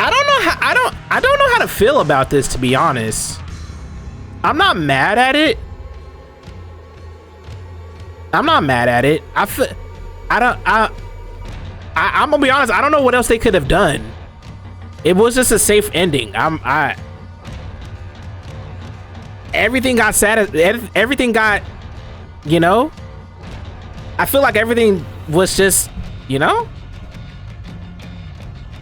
I don't know how to feel about this, to be honest. I'm not mad at it. I'm gonna be honest, I don't know what else they could have done. It was just a safe ending. Everything got everything got, you know, I feel like everything was just, you know,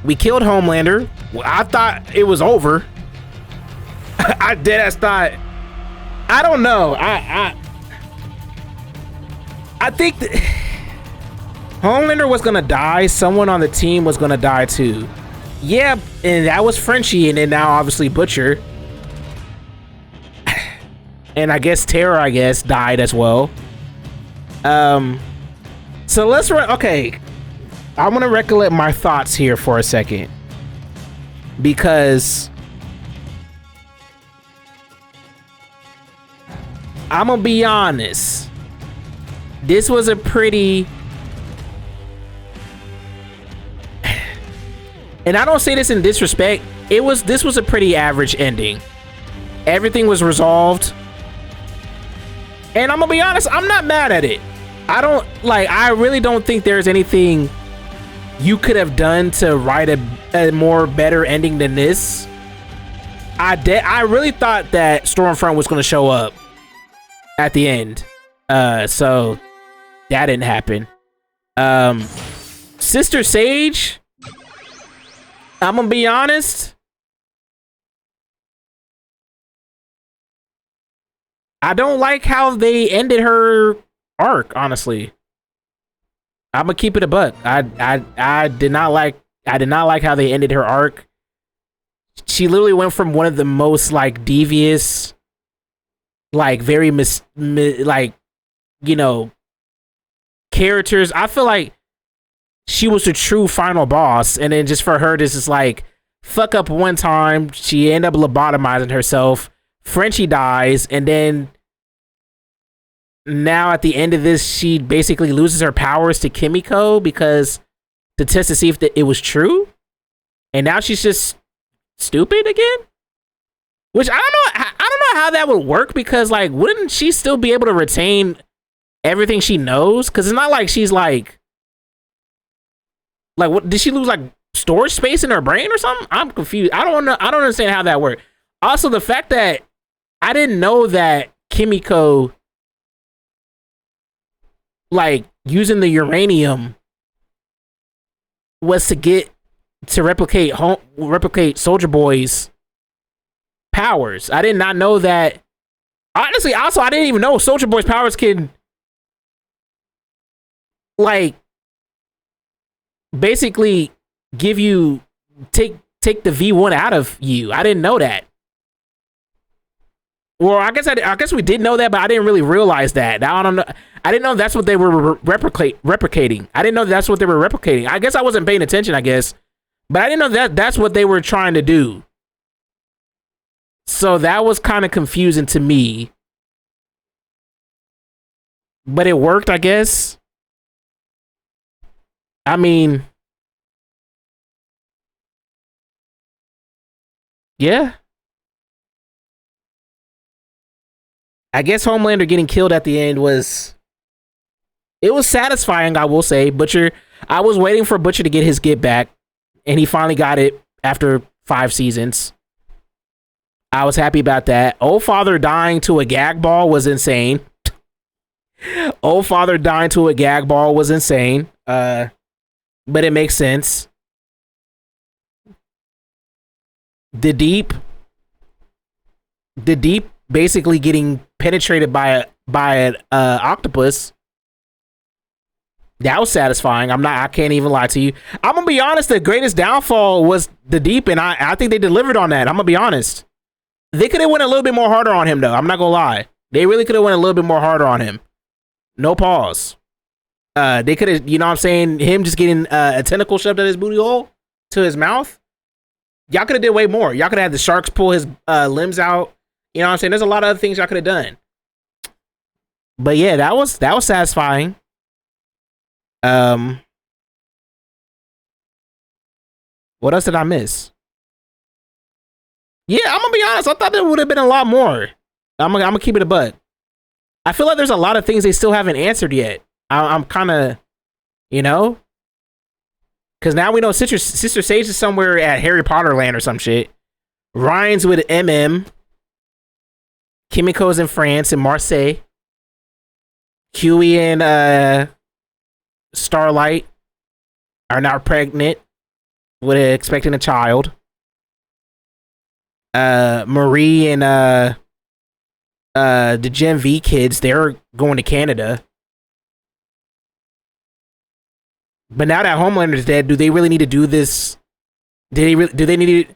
we killed Homelander. I thought it was over. I deadass thought, I don't know. I think that Homelander was gonna die. Someone on the team was gonna die too. Yeah, and that was Frenchie, and then now obviously Butcher. And I guess Tara, died as well. So let's okay. I'm gonna recollect my thoughts here for a second, because I'm gonna be honest. This was a pretty, and I don't say this in disrespect, this was a pretty average ending. Everything was resolved, and I'm gonna be honest, I'm not mad at it. I really don't think there's anything you could have done to write a more better ending than this. I really thought that Stormfront was gonna show up at the end, so that didn't happen. Sister Sage, I'm gonna be honest, I don't like how they ended her arc, honestly. I'm gonna keep it a buck. I did not like how they ended her arc. She literally went from one of the most like devious, like very like, you know, characters. I feel like she was the true final boss, and then just for her to just like fuck up one time, she ended up lobotomizing herself. Frenchie dies, and then now at the end of this, she basically loses her powers to Kimiko because to test to see if it was true, and now she's just stupid again. Which I don't know how that would work, because like, wouldn't she still be able to retain everything she knows? Because it's not like she's like what did she lose, like storage space in her brain or something? I'm confused. I don't know. I don't understand how that worked. Also, the fact that I didn't know that Kimiko, like, using the uranium was to replicate Soldier Boy's powers. I did not know that. Honestly, also, I didn't even know Soldier Boy's powers can, like, basically give you, take the V1 out of you. I didn't know that. Well, I guess we did know that, but I didn't really realize that. Now I don't know. I didn't know that's what they were replicating. I didn't know that's what they were replicating. I guess I wasn't paying attention, I guess. But I didn't know that's what they were trying to do. So that was kind of confusing to me. But it worked, I guess. I mean, yeah. I guess Homelander getting killed at the end was satisfying, I will say. Butcher, I was waiting for Butcher to get his get back, and he finally got it after 5 seasons. I was happy about that. Old Father dying to a gag ball was insane. Old Father dying to a gag ball was insane. But it makes sense. The Deep basically getting penetrated by an octopus. That was satisfying. I can't even lie to you. I'm gonna be honest, the greatest downfall was the Deep, and I think they delivered on that. I'm gonna be honest. They could have went a little bit more harder on him, though. I'm not gonna lie. They really could have went a little bit more harder on him. No pause. They could have, you know what I'm saying, him just getting a tentacle shoved at his booty hole to his mouth. Y'all could have did way more. Y'all could have had the sharks pull his limbs out. You know what I'm saying? There's a lot of other things y'all could have done. But yeah, that was satisfying. What else did I miss? Yeah, I'm gonna be honest. I thought there would have been a lot more. I'm gonna keep it a buck. I feel like there's a lot of things they still haven't answered yet. I'm kind of, you know, because now we know Sister Sage is somewhere at Harry Potter Land or some shit. Ryan's with MM. Kimiko's in France, in Marseille. Huey and Starlight are now pregnant with expecting a child. Marie and the Gen V kids, they're going to Canada. But now that Homelander's dead, do they really need to do this? Do they need to?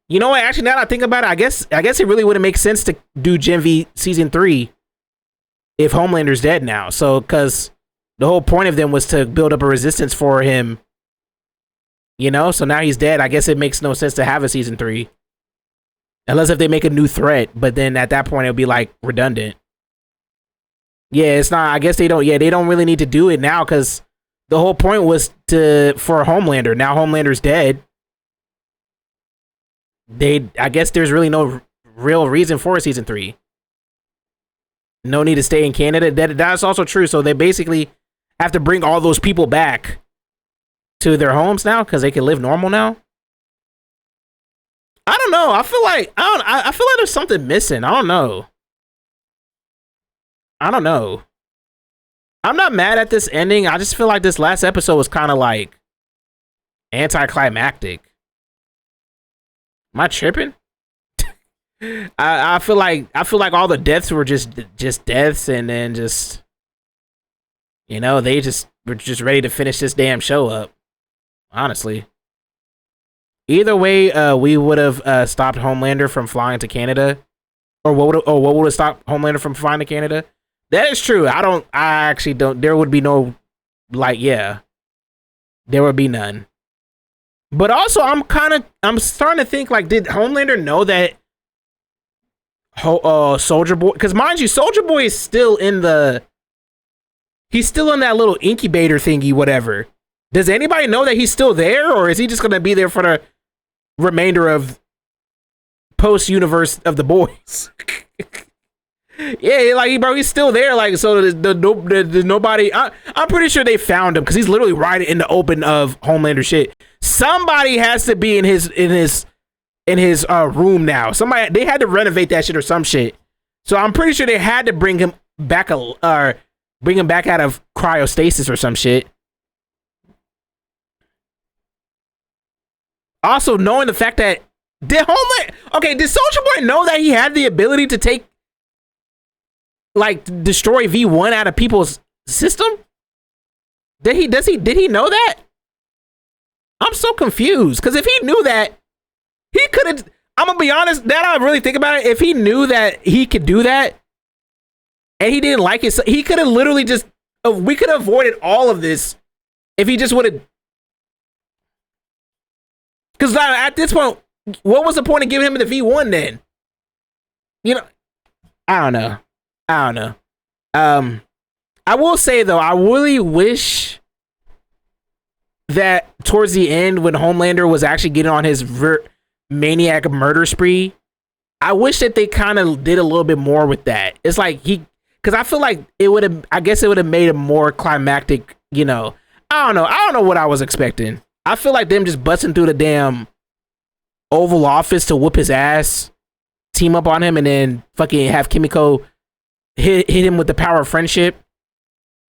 You know what? Actually, now that I think about it, I guess it really wouldn't make sense to do Gen V season 3 if Homelander's dead now. So, because the whole point of them was to build up a resistance for him. You know, so now he's dead. I guess it makes no sense to have a season 3. Unless if they make a new threat, but then at that point it'll be like redundant. Yeah, it's not. I guess they don't. Yeah, they don't really need to do it now because the whole point was for Homelander. Now Homelander's dead. I guess there's really no real reason for a season 3. No need to stay in Canada. That's also true. So they basically have to bring all those people back to their homes now because they can live normal now. I don't know. I feel like there's something missing. I don't know. I'm not mad at this ending. I just feel like this last episode was kind of like anticlimactic. Am I tripping? I feel like all the deaths were just deaths, and then just, you know, they just were just ready to finish this damn show up. Honestly, either way, we would have stopped Homelander from flying to Canada, or what would have stopped Homelander from flying to Canada? That is true. I actually don't. There would be no, like, yeah, there would be none. But also, I'm starting to think, like, did Homelander know that Soldier Boy? Because mind you, Soldier Boy is still he's still in that little incubator thingy, whatever. Does anybody know that he's still there, or is he just gonna be there for the remainder of post-universe of the boys? Yeah, like, bro, he's still there. Like, so there's nobody. I'm pretty sure they found him because he's literally right in the open of Homelander shit. Somebody has to be in his room now. They had to renovate that shit or some shit. So I'm pretty sure they had to bring him back out of cryostasis or some shit. Also, knowing the fact that did Soldier Boy know that he had the ability to take, like, destroy V1 out of people's system? Did he know that? I'm so confused, because if he knew that, he could have, I'm gonna be honest, now that I really think about it, if he knew that he could do that and he didn't like it, he could have literally just, we could have avoided all of this if he just would have, because at this point, what was the point of giving him the V1 then? You know, I don't know. I will say though, I really wish that towards the end, when Homelander was actually getting on his maniac murder spree, I wish that they kind of did a little bit more with that. It's like because I feel like it would have made a more climactic, you know. I don't know what I was expecting. I feel like them just busting through the damn Oval Office to whoop his ass, team up on him, and then fucking have Kimiko hit him with the power of friendship.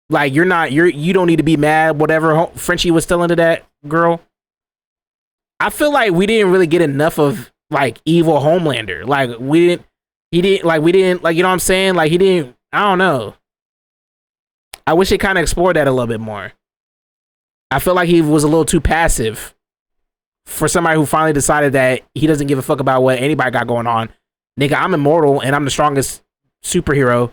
Like, you don't need to be mad, whatever Frenchie was still into that girl. I feel like we didn't really get enough of, like, evil Homelander. Like, you know what I'm saying? Like, I don't know. I wish they kind of explored that a little bit more. I feel like he was a little too passive for somebody who finally decided that he doesn't give a fuck about what anybody got going on. Nigga, I'm immortal and I'm the strongest superhero.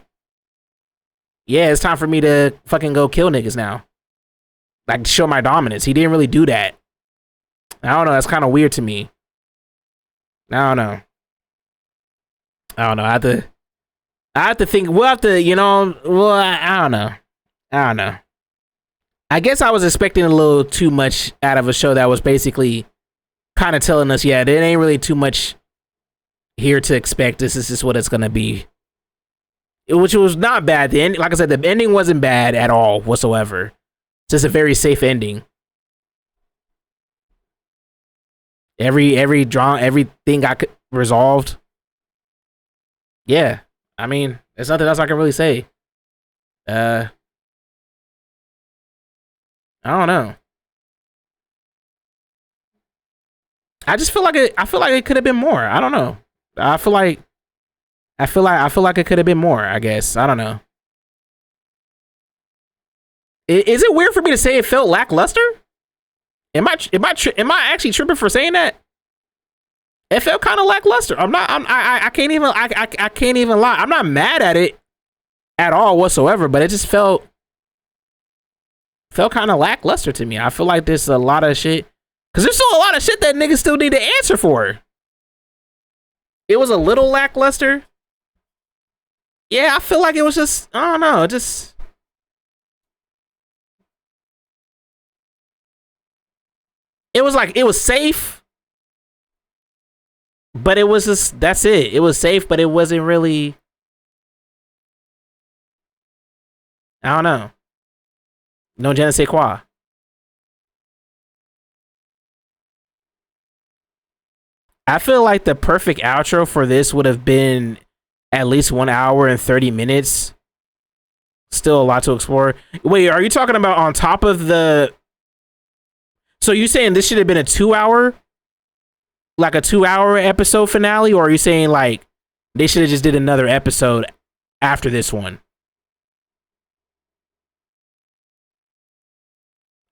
Yeah, it's time for me to fucking go kill niggas now. Like, show my dominance. He didn't really do that. I don't know. That's kind of weird to me. I don't know. I have to think. We'll have to, you know, well, I don't know. I guess I was expecting a little too much out of a show that was basically kind of telling us, yeah, there ain't really too much here to expect. This is just what it's gonna be. Which was not bad. The end, like I said, the ending wasn't bad at all whatsoever. It's just a very safe ending. Everything got resolved. Yeah, I mean, there's nothing else I can really say. I don't know. I just feel like it could have been more. I don't know. I feel like it could have been more. I guess I don't know. Is it weird for me to say it felt lackluster? Am I actually tripping for saying that? It felt kind of lackluster. I can't even lie. I'm not mad at it at all whatsoever, but it just felt kind of lackluster to me. I feel like there's a lot of shit, because there's still a lot of shit that niggas still need to answer for. It was a little lackluster. Yeah, I feel like it was just, I don't know, it was like, it was safe, but it was just, that's it. It was safe, but it wasn't really, I don't know. No je ne sais quoi. I feel like the perfect outro for this would have been at least 1 hour and 30 minutes. Still a lot to explore. Wait, are you talking about on top of the... So you saying this should have been a 2 hour? Like a 2 hour episode finale? Or are you saying like they should have just did another episode after this one?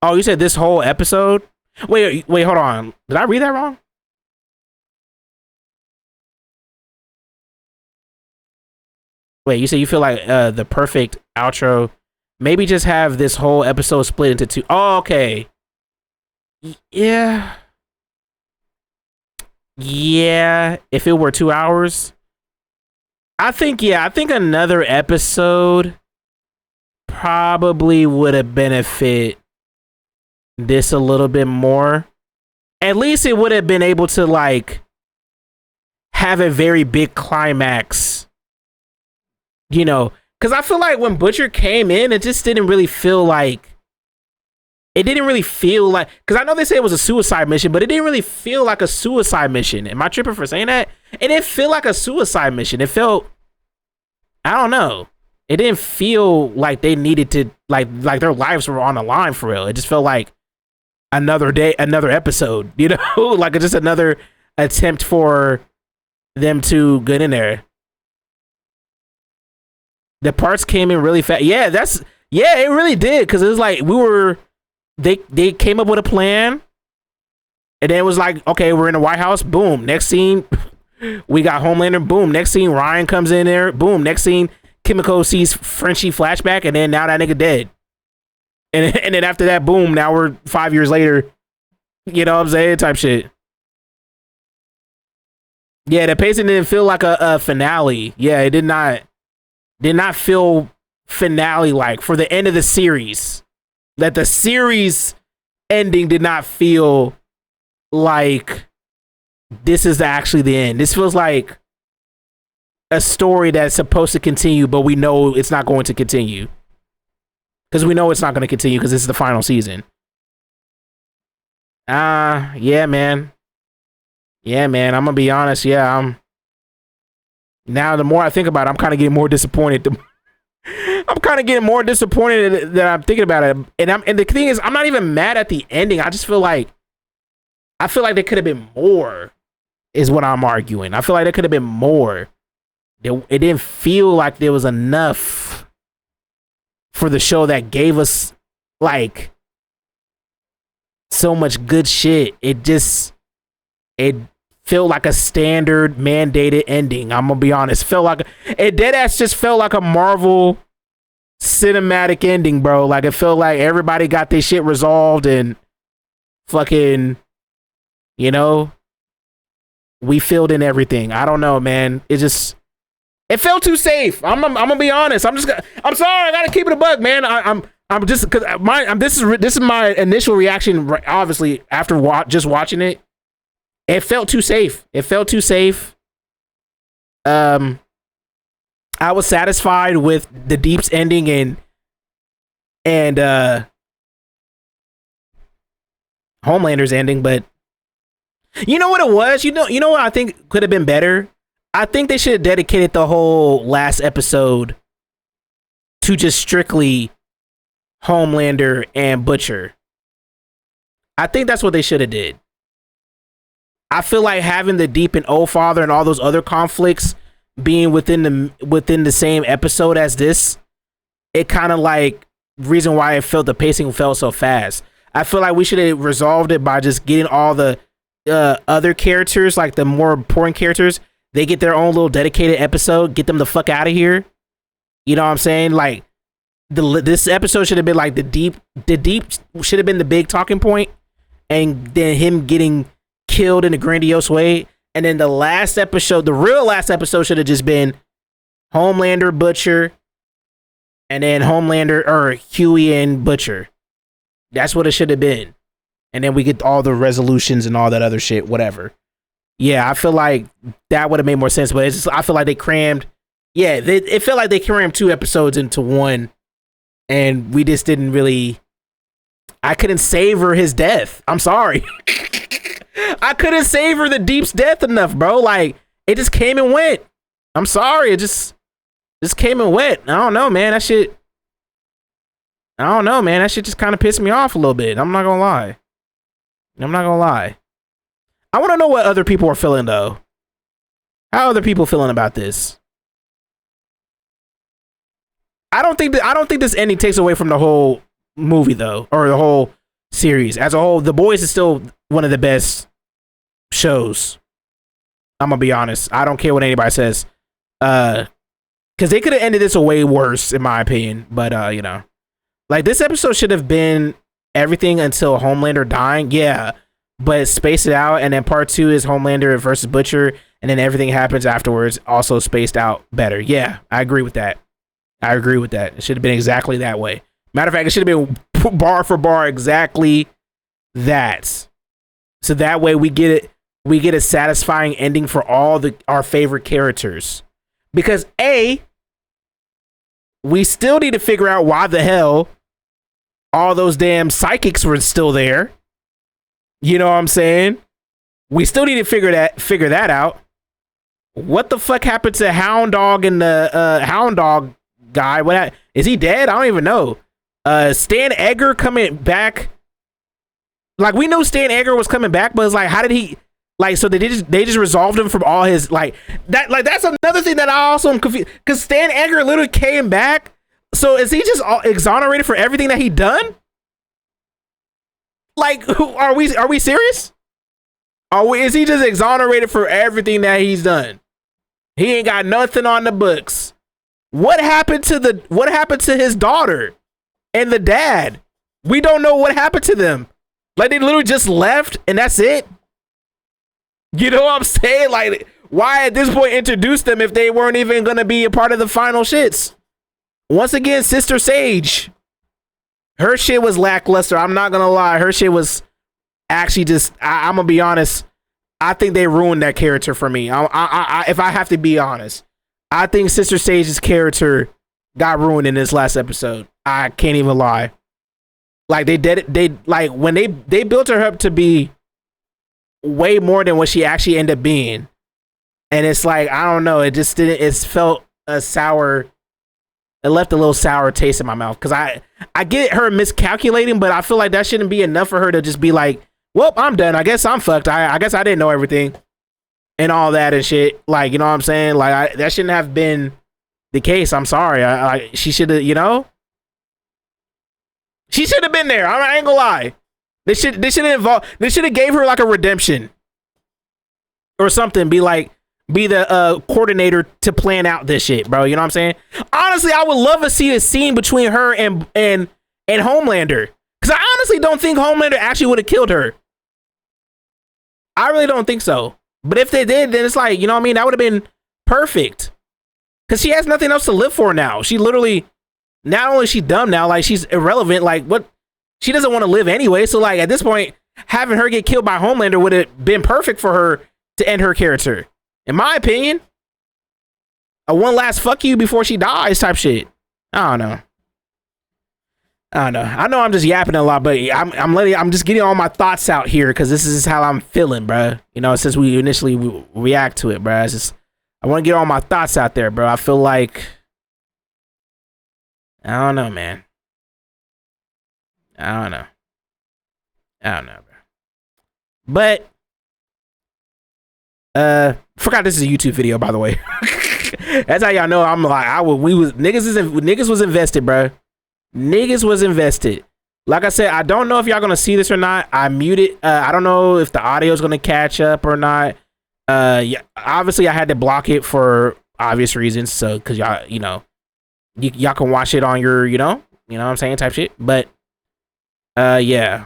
Oh, you said this whole episode? Wait, hold on. Did I read that wrong? Wait, you said you feel like the perfect outro, maybe just have this whole episode split into two. Oh, okay. Yeah. Yeah, if it were 2 hours. I think another episode probably would have benefit this a little bit more. At least it would have been able to like have a very big climax, you know, because I feel like when Butcher came in, it just didn't really feel like, because I know they say it was a suicide mission, but it didn't really feel like a suicide mission. Am I tripping for saying that? It didn't feel like a suicide mission. It felt, I don't know. It didn't feel like they needed to, like their lives were on the line for real. It just felt like another day, another episode, you know, like just another attempt for them to get in there. The parts came in really fast. Yeah, it really did. Cause it was like they came up with a plan, and then it was like, okay, we're in the White House. Boom. Next scene, we got Homelander. Boom. Next scene, Ryan comes in there. Boom. Next scene, Kimiko sees Frenchie flashback, and then now that nigga dead. And then after that, boom, now we're 5 years later. You know what I'm saying? Type shit. Yeah, the pacing didn't feel like a finale. Yeah, it did not feel finale-like for the end of the series. That the series ending did not feel like this is actually the end. This feels like a story that's supposed to continue, but we know it's not going to continue. Because we know it's not going to continue because this is the final season. Yeah, man. Yeah, man. I'm going to be honest. Yeah, now, the more I think about it, I'm kind of getting more disappointed. I'm kind of getting more disappointed that I'm thinking about it. And the thing is, I'm not even mad at the ending. I just feel like there could have been more, is what I'm arguing. I feel like there could have been more. It didn't feel like there was enough for the show that gave us like so much good shit. It felt like a standard mandated ending. I'm gonna be honest. It deadass just felt like a Marvel cinematic ending, bro. Like it felt like everybody got their shit resolved and fucking, you know, we filled in everything. I don't know, man. It felt too safe. I'm gonna be honest. I'm sorry. I gotta keep it a buck, man. I'm just because this is my initial reaction. Obviously, after just watching it, It felt too safe. It felt too safe. I was satisfied with the Deep's ending and Homelander's ending, but you know what it was? You know what I think could have been better? I think they should have dedicated the whole last episode to just strictly Homelander and Butcher. I think that's what they should have did. I feel like having the Deep and Old Father and all those other conflicts being within the same episode as this, it kind of like reason why it felt the pacing felt so fast. I feel like we should have resolved it by just getting all the other characters, like the more important characters, they get their own little dedicated episode, get them the fuck out of here. You know what I'm saying? Like this episode should have been like the deep should have been the big talking point, and then him getting killed in a grandiose way. And then the last episode, the real last episode, should have just been Homelander, Butcher, and then Homelander or Huey and Butcher. That's what it should have been. And then we get all the resolutions and all that other shit, whatever. Yeah, I feel like that would have made more sense, but it's just, I feel like they crammed. Yeah, it felt like they crammed 2 episodes into one, and we just didn't really. I couldn't savor his death. I'm sorry. I couldn't savor the Deep's death enough, bro. Like, it just came and went. I'm sorry. It just came and went. I don't know, man. That shit just kind of pissed me off a little bit. I'm not gonna lie. I want to know what other people are feeling, though. How are other people feeling about this? I don't think this ending takes away from the whole movie, though, or the whole series as a whole. The Boys is still one of the best shows. I'm gonna be honest. I don't care what anybody says, because they could have ended this way worse, in my opinion. But you know, like this episode should have been everything until Homelander dying. Yeah, but space it out, and then part 2 is Homelander versus Butcher, and then everything happens afterwards, also spaced out better. Yeah, I agree with that. It should have been exactly that way. Matter of fact, it should have been bar for bar exactly that. So that way we get a satisfying ending for all our favorite characters. Because we still need to figure out why the hell all those damn psychics were still there. You know what I'm saying? We still need to figure that out. What the fuck happened to Hound Dog and the Hound Dog guy? Is he dead? I don't even know. Stan Edgar coming back. Like, we know Stan Edgar was coming back, but it's like, how did he, like, so they just resolved him from all his, like, that's another thing that I also am confused, because Stan Edgar literally came back. So is he just exonerated for everything that he done? Like, are we serious? Is he just exonerated for everything that he's done? He ain't got nothing on the books. What happened to his daughter and the dad? We don't know what happened to them. Like, they literally just left and that's it. You know what I'm saying? Like, why at this point introduce them if they weren't even going to be a part of the final shits? Once again, Sister Sage. Her shit was lackluster. I'm not going to lie. Her shit was actually just, I'm going to be honest. I think they ruined that character for me. If I have to be honest, I think Sister Sage's character got ruined in this last episode. I can't even lie. Like, when they built her up to be way more than what she actually ended up being. And it's like, I don't know, it just didn't, it felt sour. It left a little sour taste in my mouth. Cause I get her miscalculating, but I feel like that shouldn't be enough for her to just be like, well, I'm done. I guess I'm fucked. I guess I didn't know everything and all that and shit. Like, you know what I'm saying? Like, that shouldn't have been the case. I'm sorry. She should have, you know, she should have been there. I ain't gonna lie. They should have gave her like a redemption or something. Be the coordinator to plan out this shit, bro. You know what I'm saying? Honestly, I would love to see a scene between her and Homelander, because I honestly don't think Homelander actually would have killed her. I really don't think so. But if they did, then it's like, you know what I mean? That would have been perfect. Because she has nothing else to live for now. She literally, not only is she dumb now, like, she's irrelevant. Like, what? She doesn't want to live anyway. So, like, at this point, having her get killed by Homelander would have been perfect for her to end her character. In my opinion, a one last fuck you before she dies type shit. I don't know. I know I'm just yapping a lot, but I'm just getting all my thoughts out here because this is how I'm feeling, bro. You know, since we initially react to it, bro. It's just I want to get all my thoughts out there, bro. I feel like I don't know, man. I don't know, bro. But forgot this is a YouTube video, by the way. That's how y'all know I'm like niggas was invested, bro. Niggas was invested. Like I said, I don't know if y'all gonna see this or not. I muted. I don't know if the audio is gonna catch up or not. Yeah, obviously I had to block it for obvious reasons. So, cause y'all, you know, y'all can watch it on your, you know what I'm saying, type shit. But, yeah.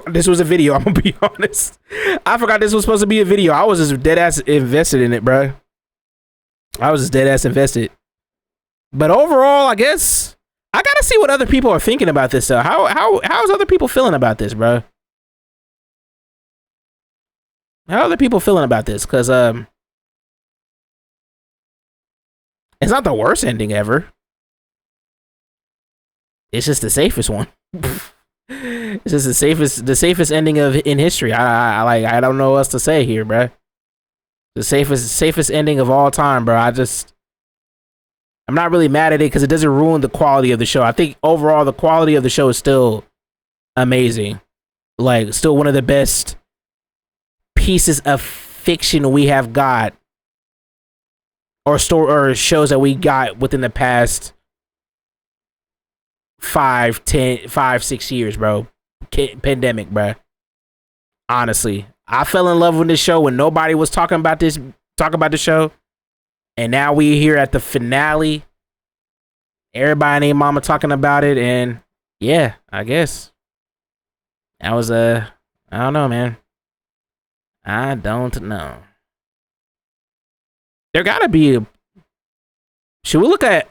This was a video. I'm gonna be honest. I forgot this was supposed to be a video. I was just dead ass invested in it, bro. I was just dead ass invested. But overall, I guess I gotta see what other people are thinking about this. So how's other people feeling about this, bro? How are other people feeling about this? Cause it's not the worst ending ever. It's just the safest one. It's just the safest ending in history. I don't know what else to say here, bro. The safest ending of all time, bro. I'm not really mad at it because it doesn't ruin the quality of the show. I think overall the quality of the show is still amazing. Like, still one of the best pieces of fiction we have got, or shows that we got within the past 5, 6 years, bro. Pandemic, bro. Honestly, I fell in love with this show when nobody was talking about the show. And now we here at the finale. Everybody and their mama talking about it, and yeah, I guess that was I don't know, man. I don't know. There gotta be a. Should we look at?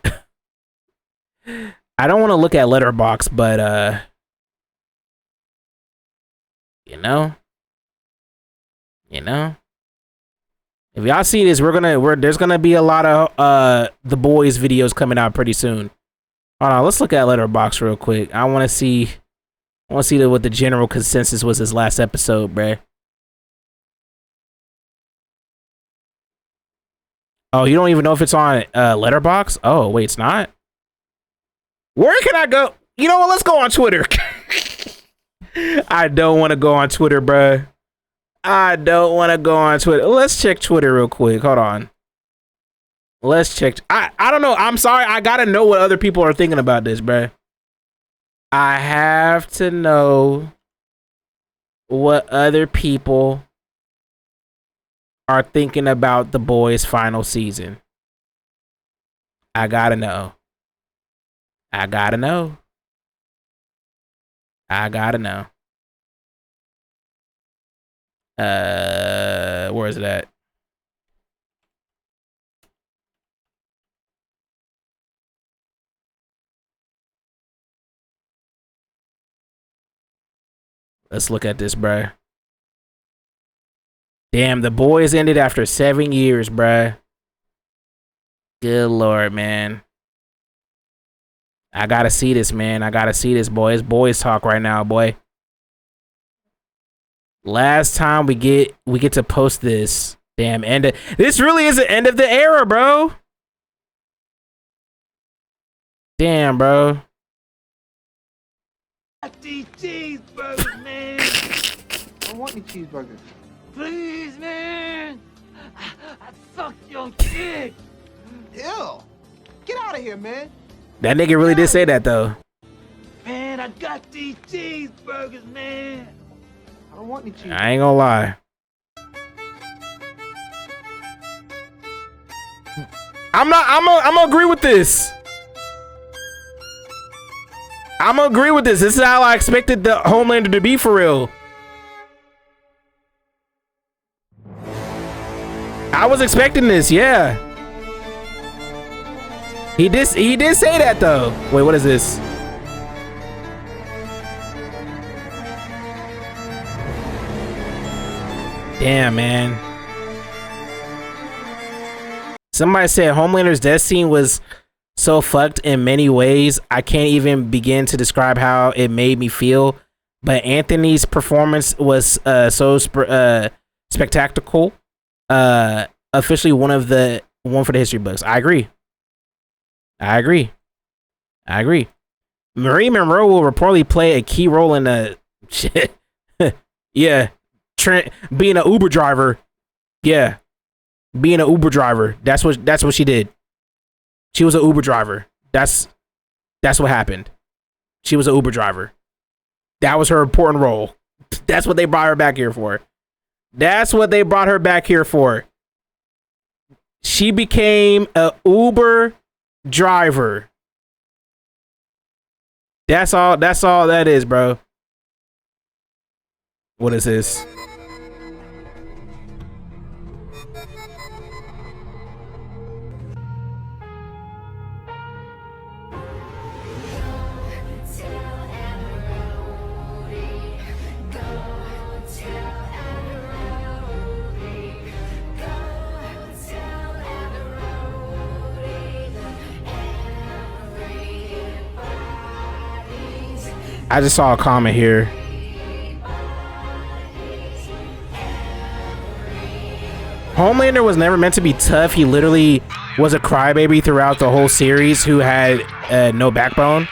I don't want to look at Letterboxd, but you know. If y'all see this, there's gonna be a lot of The Boys videos coming out pretty soon. Hold on, let's look at Letterboxd real quick. I want to see what the general consensus was this last episode, bruh. Oh, you don't even know if it's on Letterboxd? Oh, wait, it's not. Where can I go? You know what? Let's go on Twitter. I don't want to go on Twitter, bruh. I don't want to go on Twitter. Let's check Twitter real quick. Hold on. Let's check. I don't know. I'm sorry. I gotta know what other people are thinking about this, bruh. I have to know what other people are thinking about The Boys' final season. I gotta know. I gotta know. Where is it at? Let's look at this, bruh. Damn, The Boys ended after 7 years, bruh. Good Lord, man. I gotta see this, man. I gotta see this, boy. It's boys talk right now, boy. Last time we get to post this. Damn, this really is the end of the era, bro. Damn, bro. These cheeseburgers, man. I don't want any cheeseburgers. Please, man. I fucked your chick. Ew. Get out of here, man. That nigga really did say that, though. Man, I got these cheeseburgers, man. I don't want any cheeseburgers. I ain't gonna lie. I'm gonna agree with this. I'm gonna agree with this. This is how I expected the Homelander to be for real. I was expecting this, yeah. He did say that though. Wait, what is this? Damn, man. Somebody said Homelander's death scene was so fucked in many ways. I can't even begin to describe how it made me feel. But Anthony's performance was so spectacular. Officially one for the history books. I agree. Marie Monroe will reportedly play a key role in the shit. Yeah, Trent being an Uber driver. Yeah, being an Uber driver. That's what she did. She was an Uber driver. That's what happened. She was an Uber driver. That was her important role. That's what they brought her back here for. She became a Uber driver. That's all that is, bro. What is this? I just saw a comment here. Homelander was never meant to be tough. He literally was a crybaby throughout the whole series who had no backbone.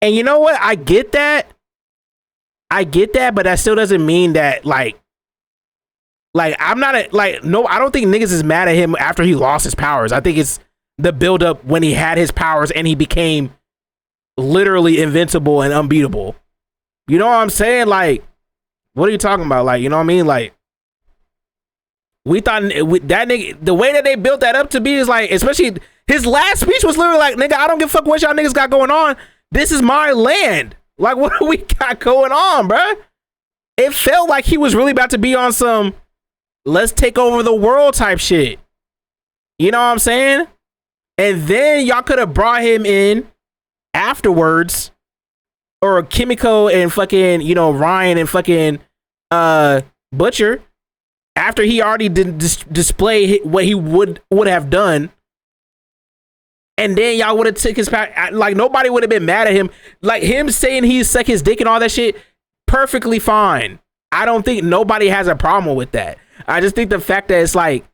And you know what? I get that, but that still doesn't mean that like I'm not no, I don't think niggas is mad at him after he lost his powers. I think it's the buildup when he had his powers and he became literally invincible and unbeatable. You know what I'm saying? Like, what are you talking about? Like, you know what I mean? Like, we thought that nigga, the way that they built that up to be is like, especially his last speech was literally like, nigga, I don't give a fuck what y'all niggas got going on. This is my land. Like, what do we got going on, bruh? It felt like he was really about to be on some let's take over the world type shit. You know what I'm saying? And then y'all could have brought him in afterwards, or Kimiko and fucking, you know, Ryan and fucking Butcher, after he already did display what he would have done, and then y'all would have took his power. Like, nobody would have been mad at him. Like, him saying he suck his dick and all that shit, perfectly fine. I don't think nobody has a problem with that. I just think the fact that it's like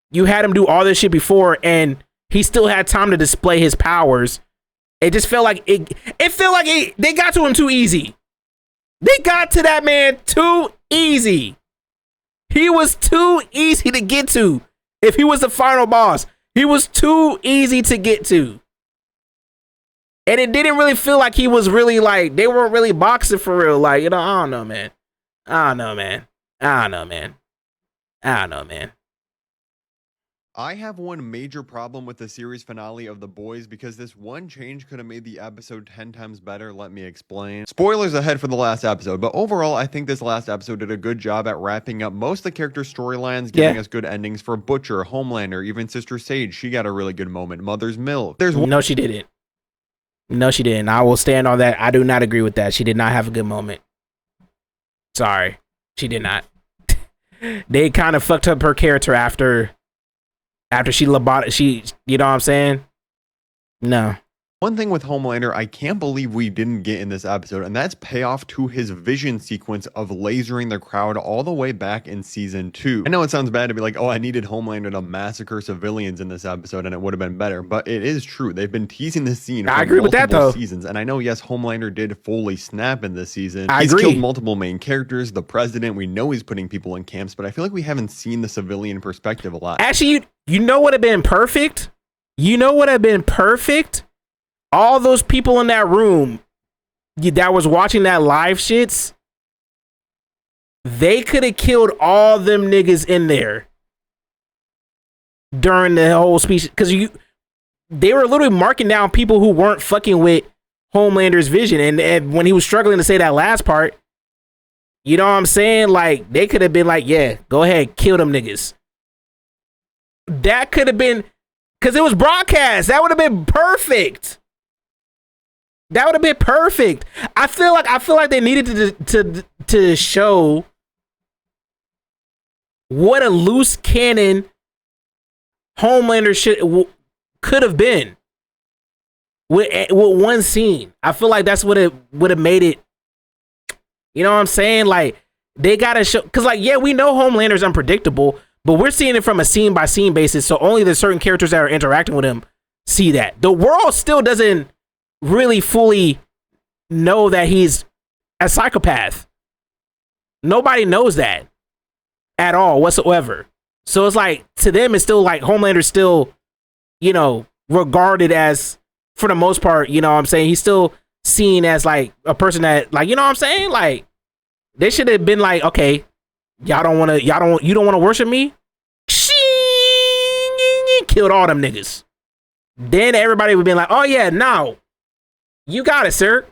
you had him do all this shit before and he still had time to display his powers. It just felt like they got to him too easy. They got to that man too easy. He was too easy to get to. If he was the final boss, he was too easy to get to. And it didn't really feel like he was really like, they weren't really boxing for real. Like, you know, I don't know, man. I have one major problem with the series finale of The Boys because this one change could have made the episode 10 times better. Let me explain. Spoilers ahead for the last episode, but overall, I think this last episode did a good job at wrapping up most of the character storylines, giving us good endings for Butcher, Homelander, even Sister Sage. She got a really good moment. Mother's Milk. No, she didn't. No, she didn't. I will stand on that. I do not agree with that. She did not have a good moment. Sorry. She did not. They kind of fucked up her character after she lobotomed, you know what I'm saying? No. One thing with Homelander, I can't believe we didn't get in this episode, and that's payoff to his vision sequence of lasering the crowd all the way back in season 2. I know it sounds bad to be like, oh, I needed Homelander to massacre civilians in this episode and it would have been better, but it is true. They've been teasing this scene for multiple seasons, and I know, yes, Homelander did fully snap in this season. He's killed multiple main characters, the president, we know he's putting people in camps, but I feel like we haven't seen the civilian perspective a lot. Actually, you know what would have been perfect? All those people in that room that was watching that live shits, they could have killed all them niggas in there during the whole speech, because they were literally marking down people who weren't fucking with Homelander's vision, and when he was struggling to say that last part, you know what I'm saying? Like, they could have been like, yeah, go ahead, kill them niggas. That could have been, because it was broadcast. That would have been perfect. That would have been perfect. I feel like they needed to show what a loose cannon Homelander could have been with one scene. I feel like that's what it would have made it. You know what I'm saying? Like, they gotta show, because like, yeah, we know Homelander's unpredictable, but we're seeing it from a scene by scene basis. So only the certain characters that are interacting with him see that. The world still doesn't really fully know that he's a psychopath. Nobody knows that at all whatsoever. So it's like, to them, it's still like Homelander's still, you know, regarded as, for the most part, you know what I'm saying, he's still seen as like a person that, like, you know what I'm saying, like, they should have been like, okay, you don't want to worship me? Killed all them niggas. Then everybody would be like, oh yeah, no, you got it, sir.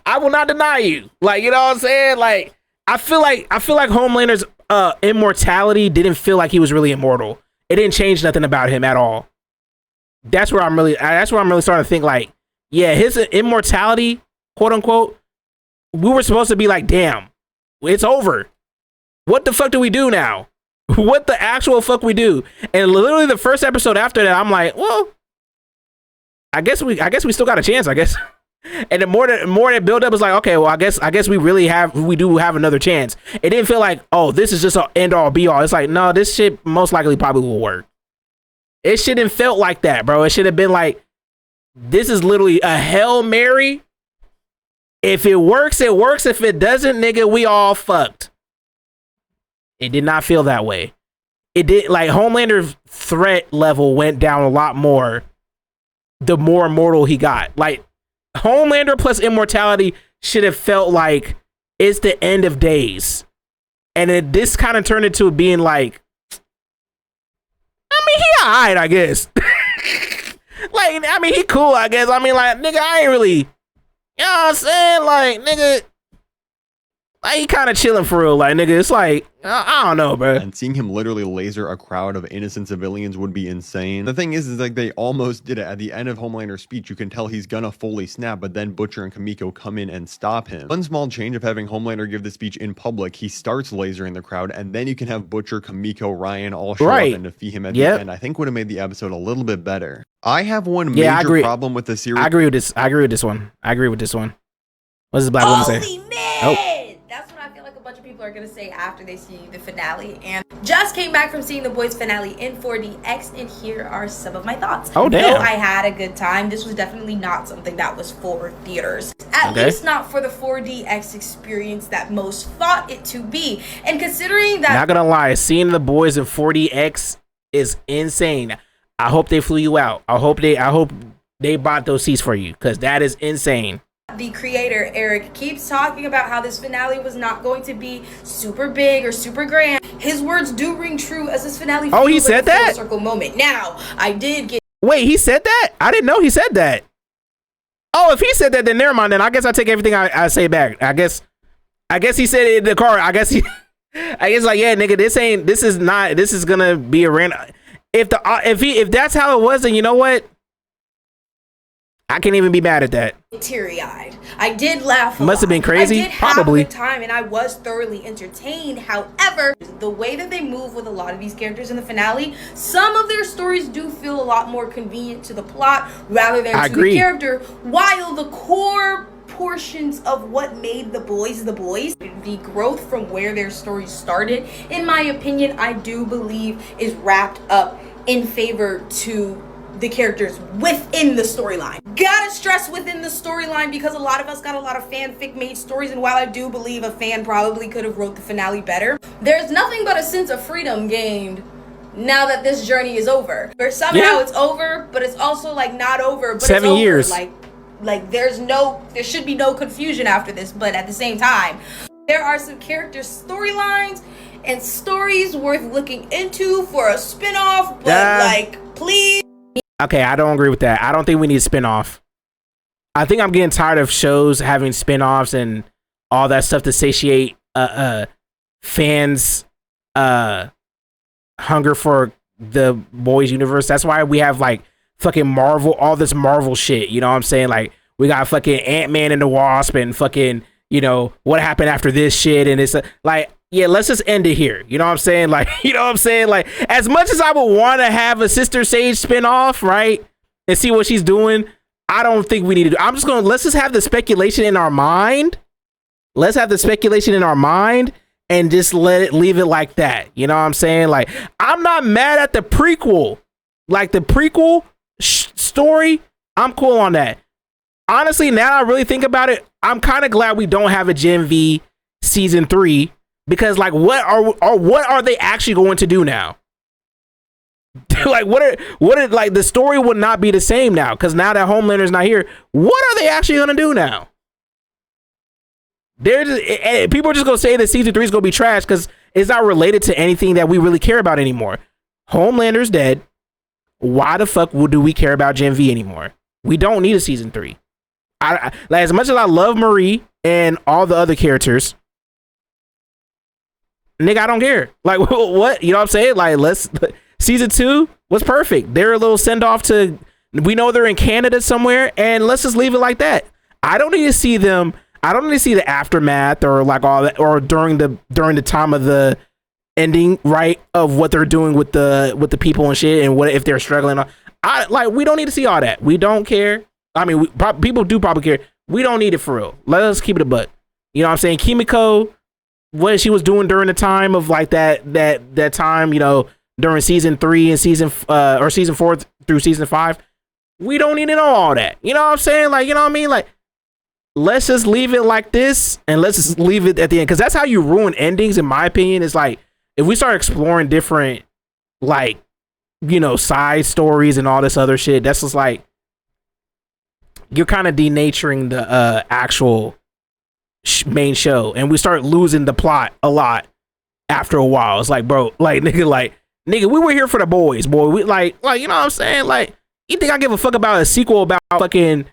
I will not deny you. Like, you know what I'm saying? Like, I feel like Homelander's immortality didn't feel like he was really immortal. It didn't change nothing about him at all. That's where I'm really starting to think, like, yeah, his immortality, quote unquote, we were supposed to be like, damn, it's over. What the fuck do we do now? What the actual fuck we do? And literally the first episode after that, I'm like, well, I guess we still got a chance, I guess. And the more that build up is like, okay, well, I guess we do have another chance. It didn't feel like, oh, this is just an end all be all. It's like, no, this shit most likely probably will work. It shouldn't felt like that, bro. It should have been like, this is literally a Hail Mary. If it works, it works. If it doesn't, nigga, we all fucked. It did not feel that way. It did, like, Homelander's threat level went down a lot more the more immortal he got. Like, Homelander plus immortality should have felt like it's the end of days. And this kind of turned into being like, I mean, he alright, I guess. Like, I mean, he cool, I guess. I mean, like, nigga, I ain't really, you know what I'm saying? Like, nigga, like, he kind of chilling for real. Like, nigga, it's like, I don't know, bro. And seeing him literally laser a crowd of innocent civilians would be insane. The thing is like, they almost did it. At the end of Homelander's speech, you can tell he's gonna fully snap, but then Butcher and Kamiko come in and stop him. One small change of having Homelander give the speech in public, he starts lasering the crowd, and then you can have Butcher, Kamiko, Ryan all show up and defeat him at the end. I think would have made the episode a little bit better. I have one major problem with the series. I agree with this one. What does the black woman say? Holy man! That's what I feel like a bunch of people are gonna say after they see the finale. And just came back from seeing the boys finale in 4DX, and here are some of my thoughts. Oh damn! Though I had a good time, this was definitely not something that was for theaters. At least not for the 4DX experience that most thought it to be. And considering that, not gonna lie, seeing the boys in 4DX is insane. I hope they flew you out. I hope they bought those seats for you, because that is insane. the creator, Eric, keeps talking about how this finale was not going to be super big or super grand. His words do ring true, as this finale feels he said like a that? full circle moment. Now, I did get... Wait, he said that? I didn't know he said that. Oh, if he said that, then never mind. Then I guess I take everything I say back. I guess he said it in the car. I guess like, yeah, nigga, this is gonna be a random. If that's how it was, then you know what? I can't even be mad at that. Teary-eyed. I did laugh. Must have been crazy. I did Probably. have a good time, and I was thoroughly entertained. However, the way that they move with a lot of these characters in the finale, some of their stories do feel a lot more convenient to the plot rather than to the character. While the core portions of what made the boys, the growth from where their stories started, in my opinion, I do believe is wrapped up in favor to the characters within the storyline. Gotta stress within the storyline, because a lot of us got a lot of fanfic made stories, and while I do believe a fan probably could have wrote the finale better, there's nothing but a sense of freedom gained now that this journey is over. Or somehow it's over, but it's also like not over, but 7 it's over. years. Like there should be no confusion after this, but at the same time, there are some character storylines and stories worth looking into for a spin-off, but like, please. Okay, I don't agree with that. I don't think we need a spin-off. I think I'm getting tired of shows having spin-offs and all that stuff to satiate fans' hunger for the boys universe. That's why we have like fucking Marvel, all this Marvel shit. You know what I'm saying? Like, we got fucking Ant-Man and the Wasp and fucking, you know, what happened after this shit. And it's like, yeah, let's just end it here. You know what I'm saying? Like, you know what I'm saying? Like, as much as I would want to have a Sister Sage spinoff, right, and see what she's doing, I don't think we need to do. I'm just going to, let's just have the speculation in our mind. Let's have the speculation in our mind and just leave it like that. You know what I'm saying? Like, I'm not mad at the prequel. Like, the prequel story, I'm cool on that. Honestly, now I really think about it, I'm kind of glad we don't have a Gen V season 3, because like what are they actually going to do now? Like what are like, the story would not be the same now, because now that Homelander's not here, what are they actually going to do now? People are just going to say that season 3 is going to be trash because it's not related to anything that we really care about anymore. Homelander's dead. Why the fuck do we care about Gen V anymore? We don't need a season 3. Like, as much as I love Marie and all the other characters, nigga, I don't care. Like, what? You know what I'm saying? Like, season 2 was perfect. They're a little send off to, we know they're in Canada somewhere, and let's just leave it like that. I don't need to see them. I don't need to see the aftermath or like all that, or during the time of the ending, right, of what they're doing with the people and shit, and what if they're struggling. We don't need to see all that. We don't care. I mean, people do probably care. We don't need it for real. Let us keep it a buck. You know what I'm saying? Kimiko, what she was doing during the time of like that time, you know, during season 3 and season 4 through season 5. We don't need to know all that. You know what I'm saying? Like, you know what I mean? Like, let's just leave it like this, and let's just leave it at the end, because that's how you ruin endings, in my opinion. It's like, if we start exploring different, like, you know, side stories and all this other shit, that's just like, you're kind of denaturing the actual main show, and we start losing the plot a lot after a while. It's like, bro, like, nigga, we were here for the boys, boy. We like, you know what I'm saying? Like, you think I give a fuck about a sequel about fucking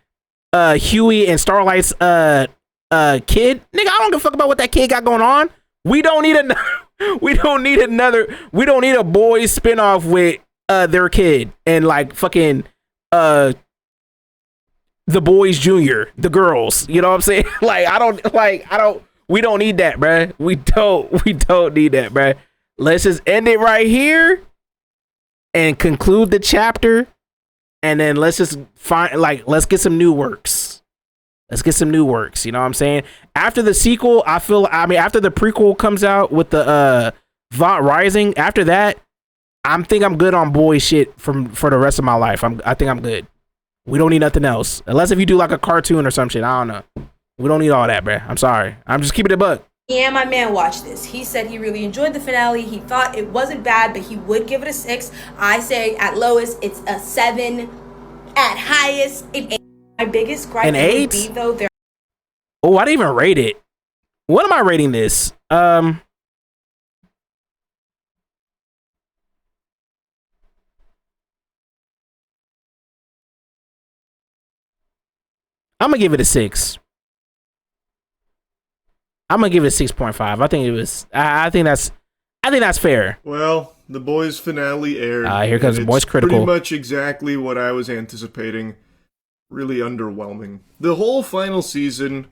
Huey and Starlight's kid? Nigga, I don't give a fuck about what that kid got going on. We don't need a boys spinoff with their kid and like fucking the boys junior, the girls. You know what I'm saying? We don't need that, bruh. We don't need that, bruh. Let's just end it right here and conclude the chapter, and then let's just let's get some new works. Let's get some new works. You know what I'm saying? After the sequel, after the prequel comes out with the Vought Rising, after that, I'm good on boy shit for the rest of my life. I think I'm good. We don't need nothing else. Unless if you do like a cartoon or some shit. I don't know. We don't need all that, bruh. I'm sorry. I'm just keeping it a buck. Yeah, my man watched this. He said he really enjoyed the finale. He thought it wasn't bad, but he would give it a 6. I say at lowest, it's a 7. At highest, an 8. My biggest gripe would be, though, there. Oh, I didn't even rate it. What am I rating this? I'm gonna give it a 6. I'm gonna give it a 6.5. I think that's fair. Well, the boys finale aired. Here comes the boys critical. Pretty much exactly what I was anticipating. Really underwhelming. The whole final season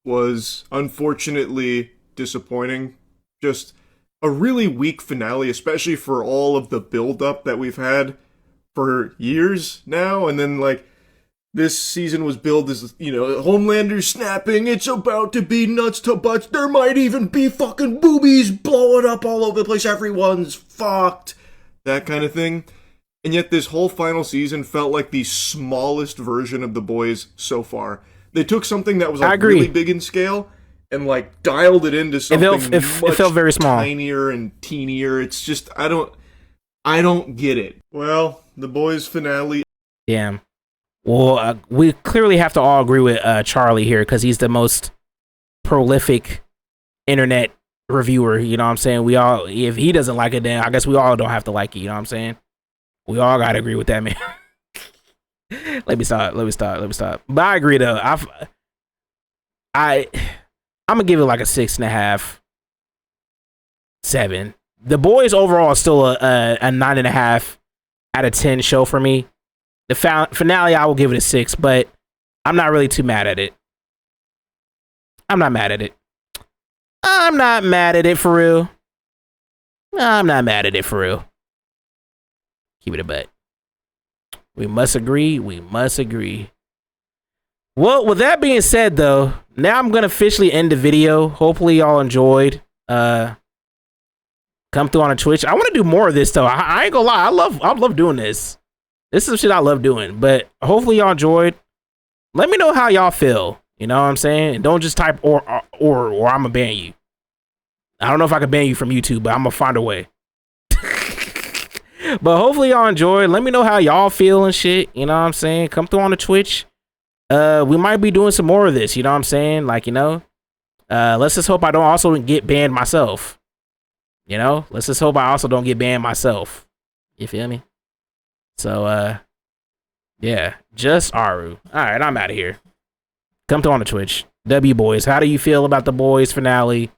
was unfortunately disappointing. Just a really weak finale, especially for all of the build-up that we've had for years now, and then like this season was billed as, you know, Homelander snapping, it's about to be nuts to butts, there might even be fucking boobies blowing up all over the place, everyone's fucked, that kind of thing. And yet this whole final season felt like the smallest version of The Boys so far. They took something that was like really big in scale and like dialed it into something it felt very small, tinier and teenier. It's just, I don't get it. Well, The Boys finale. Damn. Well, we clearly have to all agree with Charlie here, because he's the most prolific internet reviewer. You know what I'm saying? We all, if he doesn't like it, then I guess we all don't have to like it. You know what I'm saying? We all gotta agree with that, man. Let me stop. But I agree though. I'm gonna give it like a 6.5, 7. The Boys overall is still a 9.5 out of 10 show for me. The finale, I will give it a 6, but I'm not really too mad at it. I'm not mad at it. I'm not mad at it for real. I'm not mad at it for real. Keep it a bet. We must agree. We must agree. Well, with that being said, though, now I'm gonna officially end the video. Hopefully, y'all enjoyed. Come through on a Twitch. I want to do more of this though. I ain't gonna lie. I love doing this. This is some shit I love doing. But hopefully, y'all enjoyed. Let me know how y'all feel. You know what I'm saying? And don't just type or I'm gonna ban you. I don't know if I can ban you from YouTube, but I'm gonna find a way. But hopefully y'all enjoyed. Let me know how y'all feel and shit. You know what I'm saying? Come through on the Twitch. We might be doing some more of this. You know what I'm saying? Like, you know, let's just hope I don't also get banned myself. You know, let's just hope I also don't get banned myself. You feel me? So, yeah, just Aru. All right, I'm out of here. Come through on the Twitch. W boys, how do you feel about the boys finale?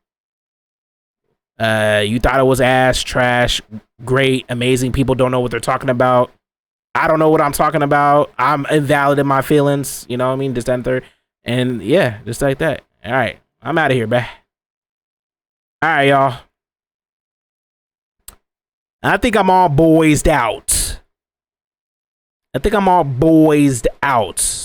You thought it was ass, trash, great, amazing. People don't know what they're talking about. I don't know what I'm talking about. I'm invalid in my feelings. You know what I mean? This, that, and third. And yeah, just like that. All right. I'm out of here, bruh. All right, y'all. I think I'm all boysed out. I think I'm all boysed out.